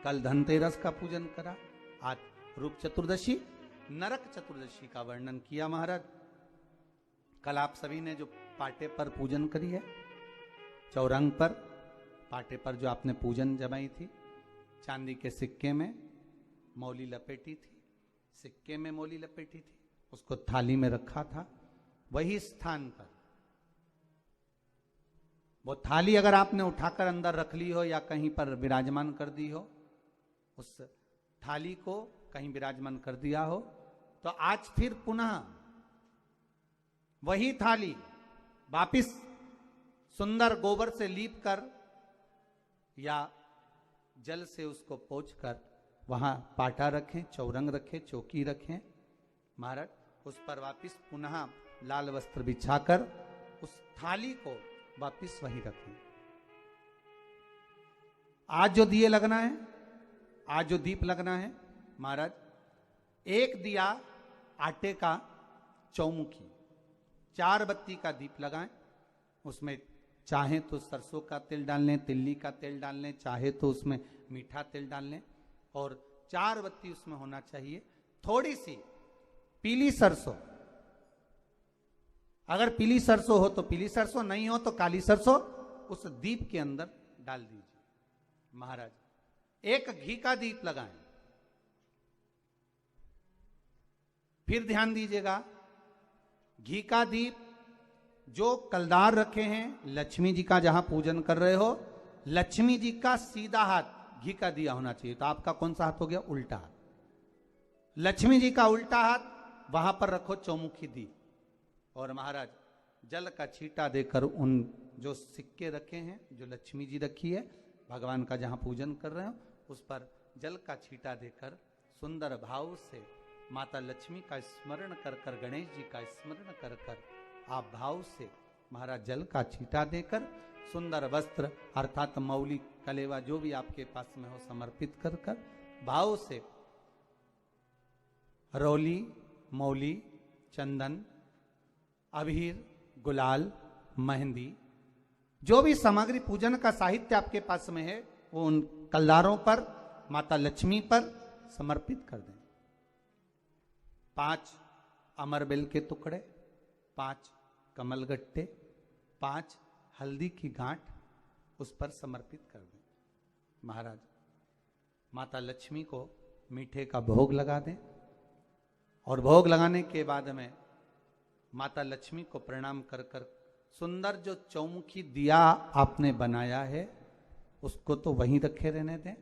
कल धनतेरस का पूजन करा, आज रूप चतुर्दशी, नरक चतुर्दशी का वर्णन किया महाराज। कल आप सभी ने जो पाटे पर पूजन करी है, चौरंग पर पाटे पर जो आपने पूजन जमाई थी, चांदी के सिक्के में मौली लपेटी थी, सिक्के में मौली लपेटी थी, उसको थाली में रखा था, वही स्थान पर वो थाली अगर आपने उठाकर अंदर रख ली हो या कहीं पर विराजमान कर दी हो, उस थाली को कहीं विराजमान कर दिया हो, तो आज फिर पुनः वही थाली वापिस सुंदर गोबर से लीप कर या जल से उसको पोंछ कर वहां पाटा रखें, चौरंग रखें, चौकी रखें महाराज, उस पर वापिस पुनः लाल वस्त्र बिछाकर उस थाली को वापिस वहीं रखें। आज जो दिए लगना है, आज जो दीप लगना है महाराज, एक दिया आटे का चौमुखी, 4 बत्ती का दीप लगाएं, उसमें चाहे तो सरसों का तेल डाल लें, तिल्ली का तेल डाल लें, चाहे तो उसमें मीठा तेल डाल लें, और 4 बत्ती उसमें होना चाहिए। थोड़ी सी पीली सरसों, अगर पीली सरसों हो तो पीली सरसों, नहीं हो तो काली सरसों उस दीप के अंदर डाल दीजिए महाराज। एक घी का दीप लगाएं। फिर ध्यान दीजिएगा, घी का दीप जो कलदार रखे हैं, लक्ष्मी जी का जहां पूजन कर रहे हो, लक्ष्मी जी का सीधा हाथ घी का दिया होना चाहिए। तो आपका कौन सा हाथ हो गया? उल्टा हाथ। लक्ष्मी जी का उल्टा हाथ, वहां पर रखो चौमुखी दीप, और महाराज जल का छींटा देकर उन जो सिक्के रखे हैं, जो लक्ष्मी जी रखी है, भगवान का जहां पूजन कर रहे हो, उस पर जल का छींटा देकर सुंदर भाव से माता लक्ष्मी का स्मरण कर कर, गणेश जी का स्मरण कर कर, आप भाव से महाराज जल का छींटा देकर सुंदर वस्त्र अर्थात मौली कलेवा जो भी आपके पास में हो समर्पित कर कर भाव से रौली, मौली, चंदन, अबीर, गुलाल, मेहंदी, जो भी सामग्री पूजन का साहित्य आपके पास में है, वो उन कलदारों पर, माता लक्ष्मी पर समर्पित कर दें। 5 अमरबेल के टुकड़े, 5 कमलगट्टे, 5 हल्दी की गांठ उस पर समर्पित कर दें महाराज। माता लक्ष्मी को मीठे का भोग लगा दें, और भोग लगाने के बाद में माता लक्ष्मी को प्रणाम कर कर सुंदर जो चौमुखी दिया आपने बनाया है उसको तो वहीं रखे रहने दें।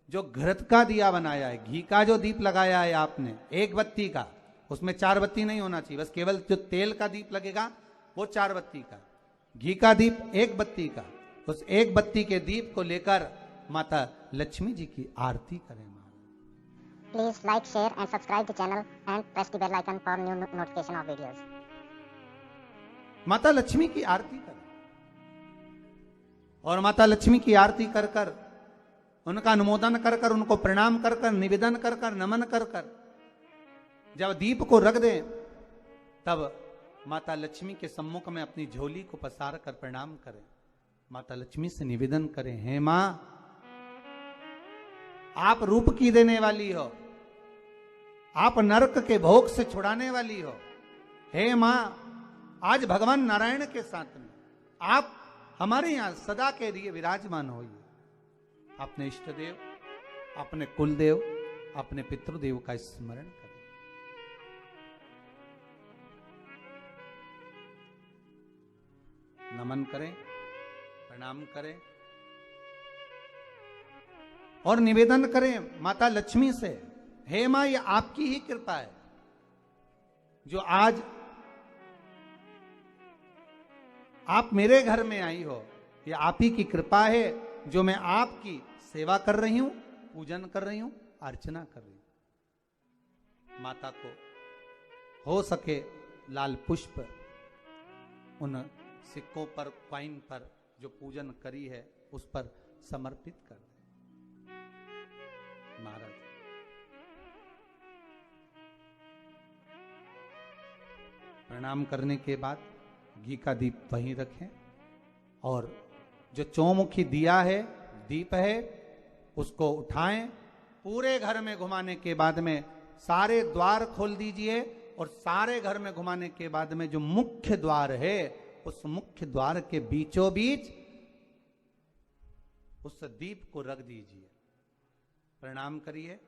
जो घृत का दिया बनाया है, घी का जो दीप लगाया है आपने 1 बत्ती का, उसमें 4 बत्ती नहीं होना चाहिए, बस केवल जो तेल का दीप लगेगा वो 4 बत्ती का, घी का दीप 1 बत्ती का, उस 1 बत्ती के दीप को लेकर माता लक्ष्मी जी की आरती करें। Please like, share and subscribe the channel and press the bell icon for new notification of videos. माता लक्ष्मी की आरती करें, और माता लक्ष्मी की आरती कर कर, उनका अनुमोदन कर कर, उनको प्रणाम कर कर, निवेदन कर कर, नमन कर कर जब दीप को रख दें, तब माता लक्ष्मी के सम्मुख में अपनी झोली को पसार कर प्रणाम करें। माता लक्ष्मी से निवेदन करें, हे मां, आप रूप की देने वाली हो, आप नरक के भोग से छुड़ाने वाली हो। हे मां, आज भगवान नारायण के साथ में आप हमारे यहां सदा के लिए विराजमान होइए। अपने इष्ट देव, अपने कुल देव, अपने पितृदेव का स्मरण करें। नमन करें, प्रणाम करें और निवेदन करें माता लक्ष्मी से, हे मां, ये आपकी ही कृपा है जो आज आप मेरे घर में आई हो। ये आप ही की कृपा है जो मैं आपकी सेवा कर रही हूं, पूजन कर रही हूं, अर्चना कर रही हूं। माता को हो सके लाल पुष्प उन सिक्कों पर, क्वाइन पर जो पूजन करी है उस पर समर्पित कर दें महाराज। प्रणाम करने के बाद घी का दीप वहीं रखें, और जो चौमुखी दिया है, दीप है, उसको उठाएं, पूरे घर में घुमाने के बाद में सारे द्वार खोल दीजिए और सारे घर में घुमाने के बाद में जो मुख्य द्वार है उस मुख्य द्वार के बीचों बीच उस दीप को रख दीजिए। प्रणाम करिए।